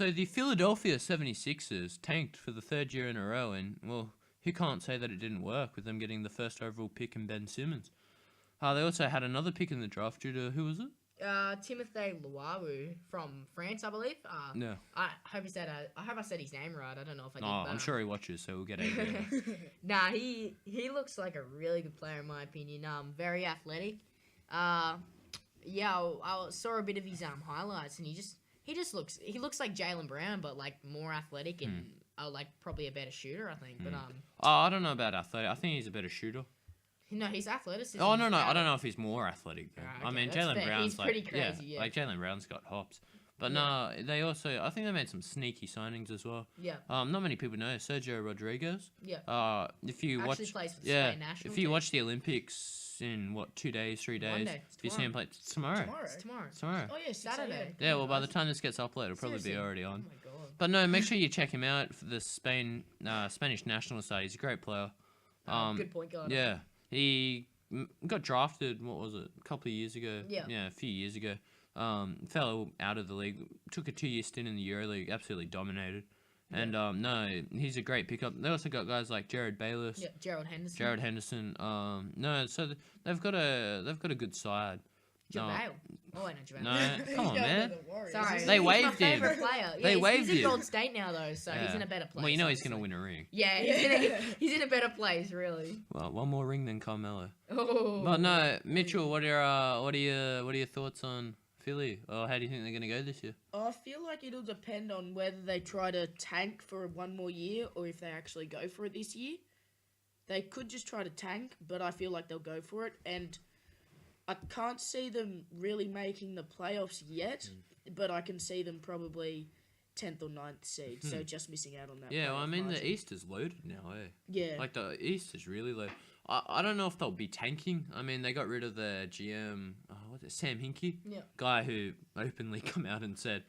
So the Philadelphia 76ers tanked for the third year in a row, and, well, who can't say that it didn't work with them getting the first overall pick in Ben Simmons? They also had another pick in the draft due to, who was it? Timothy Luawu from France, I believe. No. I hope I said his name right. I don't know if I did. Oh, but, I'm sure he watches, so we'll get it. Nah, he looks like a really good player in my opinion. Very athletic. I saw a bit of his highlights, and he looks like Jaylen Brown, but like more athletic and like probably a better shooter, I think. But I don't know about athletic. I think he's a better shooter. no, he's athleticism. Oh, no, I don't know if he's more athletic, though. Okay, I mean, that's Jaylen fair. Brown's He's pretty crazy, yeah. like Jaylen Brown's got hops. But Yeah. no, they also, I think they made some sneaky signings as well. Yeah. Not many people know Sergio Rodriguez. Yeah. If you Actually watch, plays for the yeah, Spain national if you team. watch the Olympics in 2 days, 3 days, Monday. It's if you see him play tomorrow. It's tomorrow. Tomorrow. Oh yeah, 6 Saturday. a.m. Yeah, well, by the time this gets uploaded, it'll probably be Seriously. already Oh on. my god. But no, make sure you check him out for the Spanish national side. He's a great player. Good point guard. Yeah, he got drafted. What was it? A couple of years ago. Yeah. a few years ago. Fell out of the league. Took a 2-year stint in the EuroLeague. Absolutely dominated. And no, he's a great pickup. They also got guys like Jared Bayless, Yeah, Gerald Henderson. Jared Henderson. No, so they've got a good side. JaVale. Oh, wait, no, JaVale. No, come on, man. Sorry. They he's waived my him. favorite player. They he's, waived he's him. at Gold State now, though, so he's Yeah. in a better place. Well, you know he's honestly. gonna win a ring. Yeah, he's in a better place, really. Well, one more ring than Carmelo. Oh. But no, Mitchell, what are your thoughts on Philly? Or how do you think they're gonna go this year? I feel like it'll depend on whether they try to tank for one more year or if they actually go for it this year. They could just try to tank, but I feel like they'll go for it. And I can't see them really making the playoffs yet, but I can see them probably 10th or 9th seed, so just missing out on that. Yeah, well, I playoff mean, the margin. East is loaded now, eh? Yeah. Like, the East is really low. I don't know if they'll be tanking. I mean, they got rid of the GM, Sam Hinkie? Yeah. Guy who openly come out and said,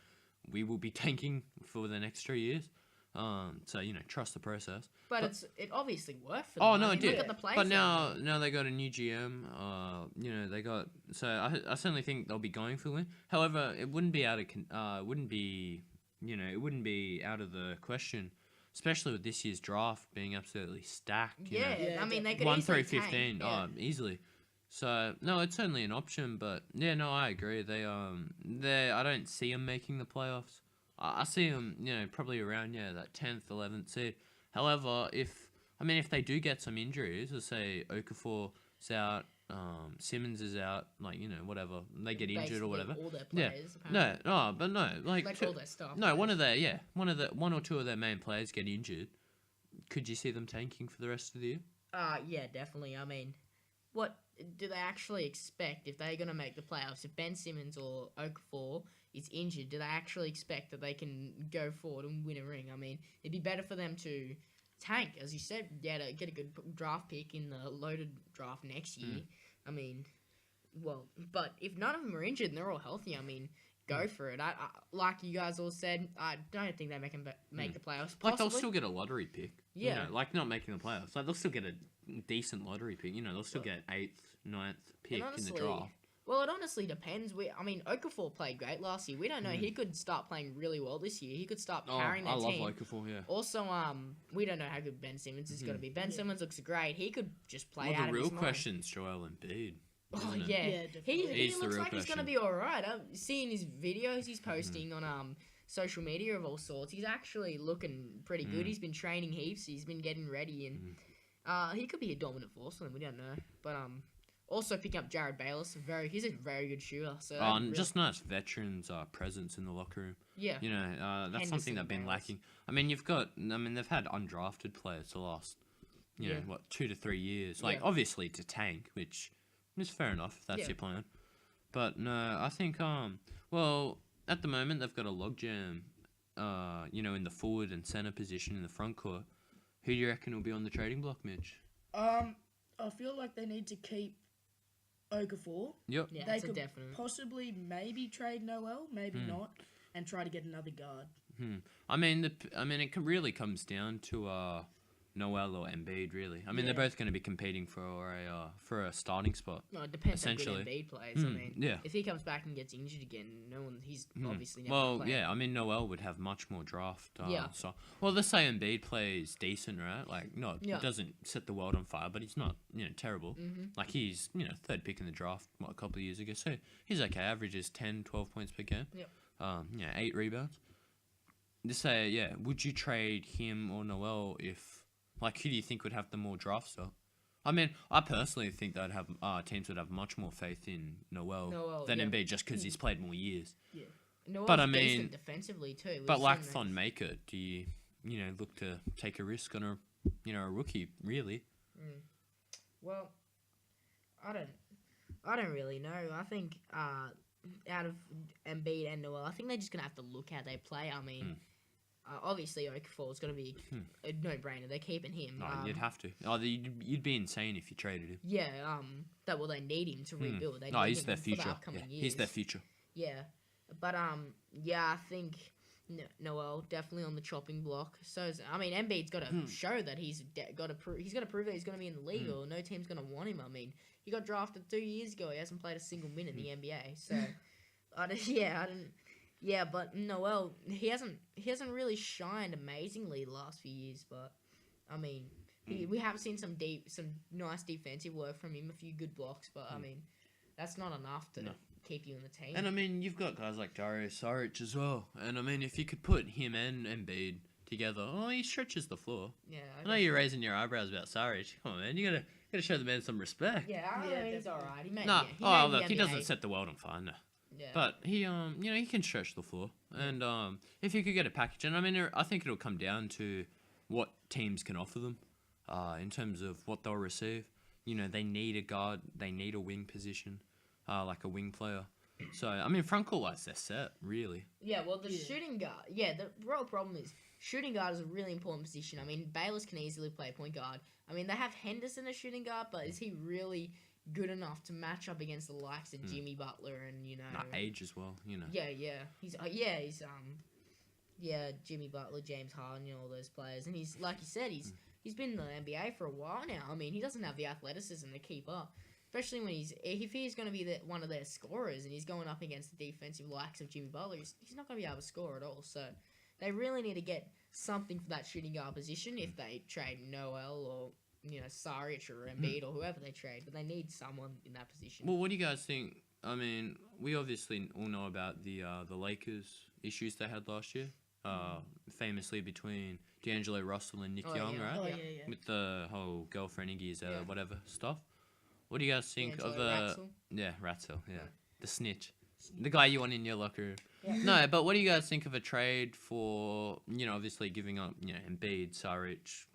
we will be tanking for the next 3 years. So, trust the process. But it obviously worked for them. Oh, no, I mean, it did. Look at the players. But they have. now they got a new GM. They got... So, I certainly think they'll be going for the win. However, it wouldn't be out of... it wouldn't be out of the question, especially with this year's draft being absolutely stacked. You know? Yeah, I mean, they could 1 easily through tank, 15, yeah. easily. So no, it's certainly an option, but yeah, no, I agree. I don't see them making the playoffs. I see them, probably around that 10th, 11th seed. However, if they do get some injuries, let's say Okafor's out, Simmons is out, whatever, they get injured or Basically whatever. all their Yeah, players, apparently. like all their stuff. no, one or two of their main players get injured. Could you see them tanking for the rest of the year? Yeah, definitely. I mean, what do they actually expect if they're going to make the playoffs? If Ben Simmons or Okafor is injured, do they actually expect that they can go forward and win a ring? I mean, it'd be better for them to tank, as you said, to get a good draft pick in the loaded draft next year. I mean, well, but if none of them are injured and they're all healthy, I mean, go for it. I like you guys all said, I don't think they make the playoffs. Like, they'll Possibly. still get a lottery pick. Yeah. Like, not making the playoffs. Like, they'll still get a decent lottery pick. They'll still get 8th, 9th pick in honestly, the draft. Well, it honestly depends. Okafor played great last year. We don't know. He could start playing really well this year. He could start carrying I that love team. Okafor, yeah. Also, we don't know how good Ben Simmons is going to be. Ben Simmons looks great. He could just play Well, out the of real his mind. question's Joel Embiid. Oh, isn't it? yeah. Yeah, definitely. He He's the looks real like he's going to question. be all right. I'm seeing his videos he's posting on social media of all sorts. He's actually looking pretty good. He's been training heaps. He's been getting ready, and he could be a dominant force for them. We don't know. But also picking up Jared Bayless. He's a very good shooter. So Just nice veterans' presence in the locker room. yeah. That's something Henderson, they've been Bayless. lacking. They've had undrafted players the last, 2 to 3 years. Like, Yeah. obviously to tank, which is fair enough if that's Yeah. your plan. But no, I think, well, at the moment they've got a logjam, in the forward and center position in the front court. Who do you reckon will be on the trading block, Mitch? I feel like they need to keep Okafor. Yep. Yeah, They that's a could definite. possibly maybe trade Noel, maybe not, and try to get another guard. It really comes down to Noel or Embiid, really. I mean, Yeah. they're both going to be competing for a starting spot. No, it depends how Essentially. good Embiid plays. I Hmm, mean, yeah. if he comes back and gets injured again, he's obviously never Well, gonna play. yeah, I mean, Noel would have much more draft. Yeah. So, well, let's say Embiid plays decent, right? Like, not Yeah. doesn't set the world on fire, but he's not, terrible. Mm-hmm. Like, he's, third pick in the draft, a couple of years ago. So, he's okay. Averages 10, 12 points per game. Yep. 8 rebounds. Just say, yeah, would you trade him or Noel if, like, who do you think would have the more draft stock? I mean, I personally think that teams would have much more faith in Noel than yeah. Embiid just because he's played more years. Noel's But I decent mean- defensively too. We've But like seen that. Thon Maker, do you look to take a risk on a rookie? Really? Well, I don't really know. I think out of Embiid and Noel, I think they're just gonna have to look how they play. I mean, obviously Okafor is gonna be a no-brainer. They're keeping him. No, you'd have to. Oh, you'd be insane if you traded him. Yeah. They need him to rebuild. They No, need he's him their for the future. upcoming Yeah, years. he's their future. Yeah, but I think Noel definitely on the chopping block. So I mean, Embiid's got to show that he's got to prove that he's going to be in the league, or no team's going to want him. I mean, he got drafted 2 years ago. He hasn't played a single minute in the NBA. So but Noel he hasn't really shined amazingly the last few years. But I mean, we have seen some nice defensive work from him, a few good blocks. But I mean, that's not enough to keep you in the team. And I mean, you've got guys like Dario Saric as well. And I mean, if you could put him and Embiid together, he stretches the floor. Yeah, I know you're raising your eyebrows about Saric. Come on, man, you gotta show the man some respect. Yeah, he's definitely. alright. He made, No, yeah, he made look, the he NBA. doesn't set the world on fire, no. Yeah. But he he can stretch the floor, and if you could get a package, and I mean, I think it'll come down to what teams can offer them, in terms of what they'll receive. They need a guard, they need a wing position, like a wing player. So I mean, front court wise, they're set, really. Yeah, well, the shooting guard. Yeah, the real problem is shooting guard is a really important position. I mean, Bayless can easily play point guard. I mean, they have Henderson as shooting guard, but is he really good enough to match up against the likes of Jimmy Butler and Age as well, Yeah, he's Jimmy Butler, James Harden, all those players, and he's like you said, he's been in the NBA for a while now. I mean, he doesn't have the athleticism to keep up, especially when if he's going to be one of their scorers and he's going up against the defensive likes of Jimmy Butler, he's not going to be able to score at all. So they really need to get something for that shooting guard position if they trade Noel or Saric or Embiid or whoever they trade, but they need someone in that position. Well, what do you guys think? I mean, we obviously all know about the Lakers issues they had last year, famously between D'Angelo Russell and Nick Young, yeah. right? Oh, Yeah. yeah. With the whole girlfriend Iggy's Yeah. whatever stuff. What do you guys think of D'Angelo Ratzel? Ratzel, the snitch, the guy you want in your locker room? Yeah. No, but what do you guys think of a trade for obviously giving up Embiid, Saric,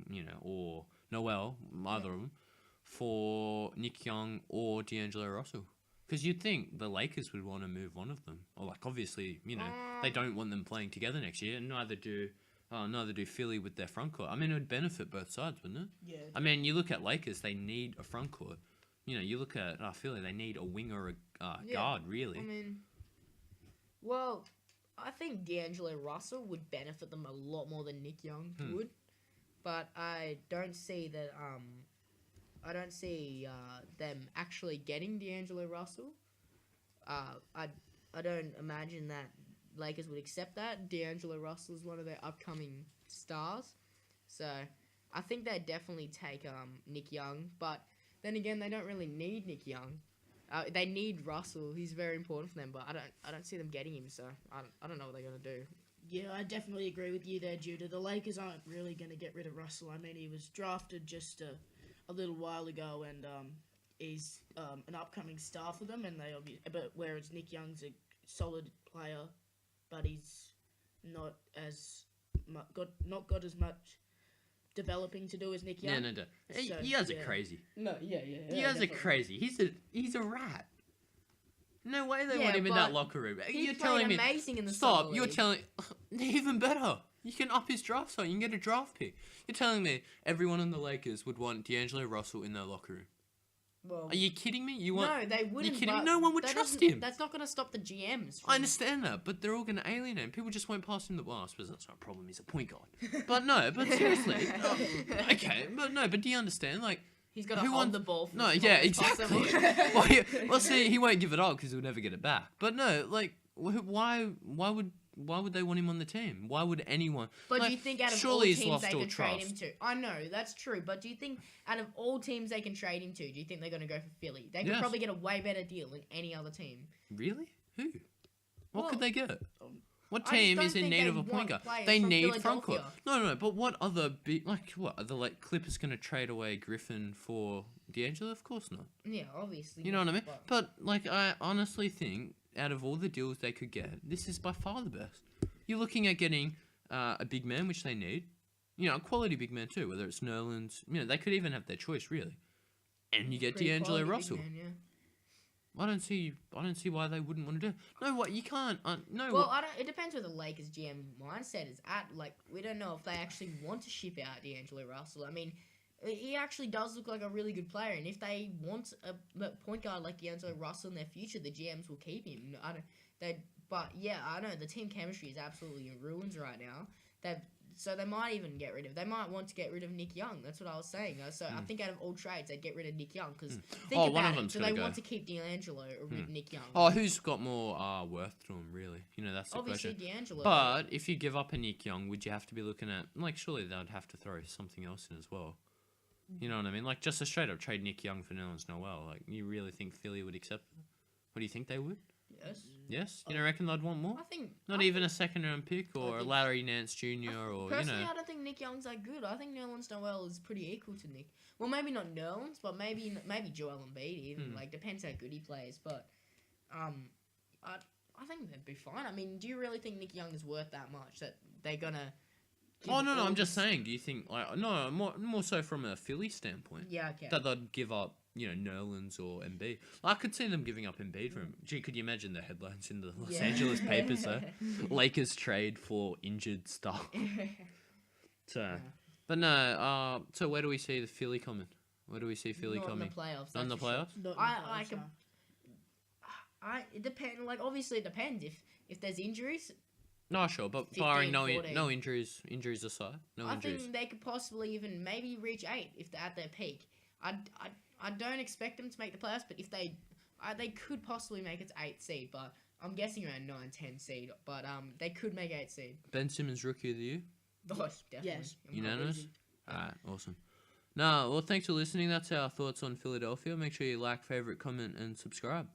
or Noel, either of them, for Nick Young or D'Angelo Russell? Because you'd think the Lakers would want to move one of them, or like obviously they don't want them playing together next year, and neither do Philly with their front court. I mean, it would benefit both sides, wouldn't it? Yeah. I mean, you look at Lakers, they need a front court. You look at Philly, they need a wing or a guard, really. I mean, well, I think D'Angelo Russell would benefit them a lot more than Nick Young would, but I don't see that. I don't see them actually getting D'Angelo Russell. I don't imagine that Lakers would accept that. D'Angelo Russell is one of their upcoming stars, so I think they'd definitely take Nick Young. But then again, they don't really need Nick Young. They need Russell. He's very important for them, but I don't see them getting him. So I don't know what they're gonna do. Yeah, I definitely agree with you there, Judah. The Lakers aren't really going to get rid of Russell. I mean, he was drafted just a little while ago, and he's an upcoming star for them. And but whereas Nick Young's a solid player, but he's not got as much developing to do as Nick Young. Yeah, no. So, You guys are yeah. crazy. No, yeah. You guys are crazy. He's a rat. No way they Yeah, want him in that but locker room. He You're played telling me. amazing in the Stop. summer You're league. telling. Even better. You can up his draft slot. You can get a draft pick. You're telling me everyone in the Lakers would want D'Angelo Russell in their locker room. Well, Are you kidding me? You want? no, they wouldn't. kidding? but No one would that trust doesn't- him. That's not going to stop the GMs. I understand that, but they're all going to alienate him. People just won't pass him the. Well, I suppose that's not a problem. He's a point guard. But no, but seriously. Okay, but do you understand? Like, He's got to who hold wants- the ball. For no, as yeah, long as exactly. possible. well, see, he won't give it up because he'll never get it back. But no, like, why would they want him on the team? Why would anyone? But like, do you think out of all surely he's teams lost they all can trade him trust. to? I know that's true, but do you think out of all teams they can trade him to, do you think they're going to go for Philly? They could Yes. probably get a way better deal than any other team. Really? Who? What Well, could they get? What I just team don't is in think need they of a point want guard? players They from need front court. Philadelphia. No, but what other big are the Clippers going to trade away Griffin for D'Angelo? Of course not. Yeah, obviously. You know what I mean? but- But like, I honestly think out of all the deals they could get, this is by far the best. You're looking at getting a big man, which they need. You know, a quality big man too. Whether it's Nerlens, you know, they could even have their choice really. And you get pretty D'Angelo quality big Russell. man, yeah. I don't see why they wouldn't want to do it. No, what you can't. No. Well, I don't. It depends where the Lakers GM mindset is at. Like, we don't know if they actually want to ship out D'Angelo Russell. I mean, he actually does look like a really good player, and if they want a point guard like D'Angelo Russell in their future, the GMs will keep him. I don't. But yeah, I know the team chemistry is absolutely in ruins right now. So they might even get rid of. They might want to get rid of Nick Young. That's what I was saying. So I think out of all trades, they'd get rid of Nick Young because think one about of it. them's Do gonna they go. want to keep D'Angelo or Nick Young? Oh, who's got more worth to him, really? You know, that's the Obviously question. D'Angelo. But if you give up a Nick Young, would you have to be looking at like? Surely they'd have to throw something else in as well. You know what I mean? Like just a straight up trade Nick Young for Nerlens Noel. Like you really think Philly would accept that? What do you think they would? yes. Yes, you don't reckon they'd want more? I think Not I even a second round pick or a think- Larry Nance Jr. or you Personally, know. I don't think Nick Young's that good. I think Nerlens Noel is pretty equal to Nick. Well, maybe not Nerlens, but maybe Joel Embiid even. Like depends how good he plays. But I think they'd be fine. I mean, do you really think Nick Young is worth that much that they're gonna? give Oh no, all I'm just this- saying. Do you think like no more so from a Philly standpoint Yeah. Okay. that they'd give up? You know, Nerlens or Embiid. I could see them giving up Embiid for him. Gee, could you imagine the headlines in the Los Yeah. Angeles papers? Though, Lakers trade for injured star. So, but no. So where do we see the Philly coming? Where do we see Philly Not coming? in the playoffs. Not in the that's for sure. playoffs? Not in I the like playoffs, him. It depends. Like obviously, it depends. If there's injuries, No, sure, but 15, barring no 14. injuries aside, no I injuries. think they could possibly even maybe reach 8 if they're at their peak. I don't expect them to make the playoffs, but if they could possibly make it to 8th seed. But I'm guessing around 9-10 seed. But they could make 8th seed. Ben Simmons rookie of the year. Oh, definitely. Yes. Unanimous? Alright, awesome. No, well, thanks for listening. That's our thoughts on Philadelphia. Make sure you like, favorite, comment, and subscribe.